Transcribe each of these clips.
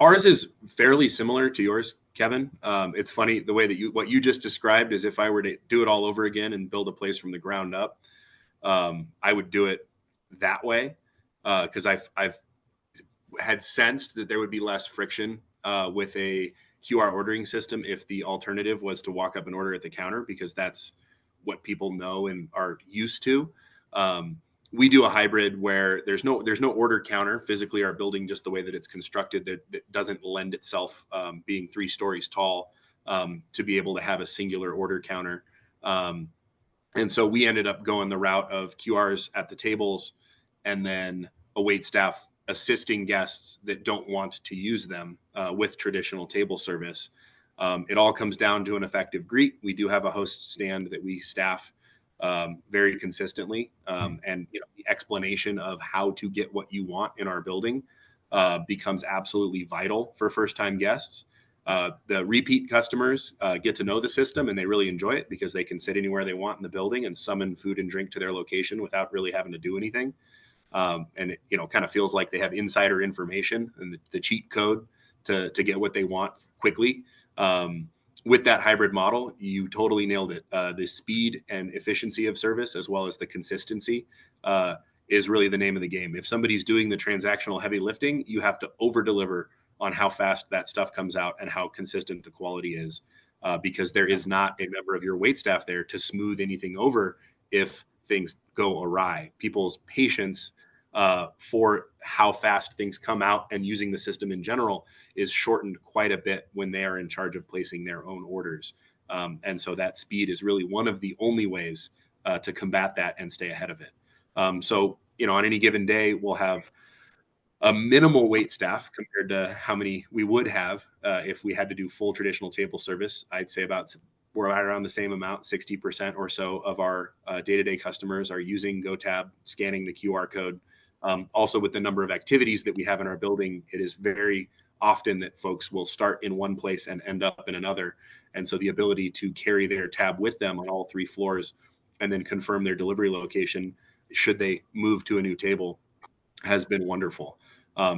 Ours is fairly similar to yours, Kevin. It's funny the way that what you just described is if I were to do it all over again and build a place from the ground up, I would do it that way because I've had sensed that there would be less friction with a QR ordering system if the alternative was to walk up and order at the counter, because that's what people know and are used to. We do a hybrid where there's no order counter physically. Our building, just the way that it's constructed, that doesn't lend itself, being 3 stories tall, to be able to have a singular order counter. And so we ended up going the route of QRs at the tables, and then a wait staff assisting guests that don't want to use them with traditional table service. It all comes down to an effective greet. We do have a host stand that we staff very consistently, and the explanation of how to get what you want in our building becomes absolutely vital for first-time guests. The repeat customers get to know the system, and they really enjoy it because they can sit anywhere they want in the building and summon food and drink to their location without really having to do anything. And it kind of feels like they have insider information and the cheat code to get what they want quickly. With that hybrid model, you totally nailed it. The speed and efficiency of service, as well as the consistency, is really the name of the game. If somebody's doing the transactional heavy lifting, you have to over deliver on how fast that stuff comes out and how consistent the quality is, because there is not a member of your wait staff there to smooth anything over if things go awry. People's patience for how fast things come out and using the system in general is shortened quite a bit when they are in charge of placing their own orders. And so that speed is really one of the only ways to combat that and stay ahead of it. So, on any given day, we'll have a minimal wait staff compared to how many we would have if we had to do full traditional table service. I'd say we're right around the same amount, 60% or so of our day-to-day customers are using GoTab, scanning the QR code. Also, with the number of activities that we have in our building, it is very often that folks will start in one place and end up in another. And so the ability to carry their tab with them on all 3 floors and then confirm their delivery location should they move to a new table has been wonderful.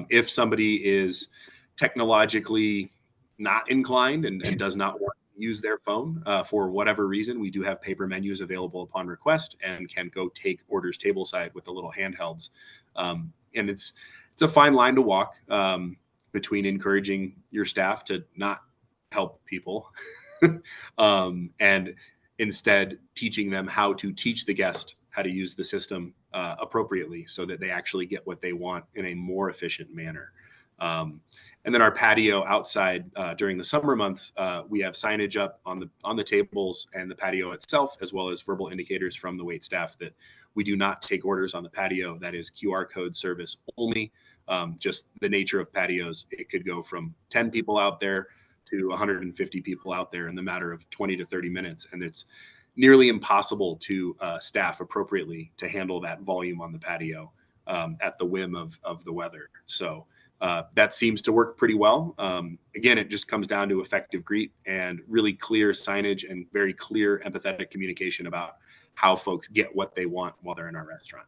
If somebody is technologically not inclined and does not want to use their phone for whatever reason, we do have paper menus available upon request and can go take orders tableside with the little handhelds. And it's a fine line to walk between encouraging your staff to not help people and instead teaching them how to teach the guest how to use the system appropriately so that they actually get what they want in a more efficient manner. And then our patio outside during the summer months, we have signage up on the tables and the patio itself, as well as verbal indicators from the wait staff that we do not take orders on the patio. That is QR code service only. Just the nature of patios, it could go from 10 people out there to 150 people out there in the matter of 20 to 30 minutes. And it's nearly impossible to staff appropriately to handle that volume on the patio at the whim of the weather. So that seems to work pretty well. Again, it just comes down to effective greet and really clear signage and very clear, empathetic communication about how folks get what they want while they're in our restaurant.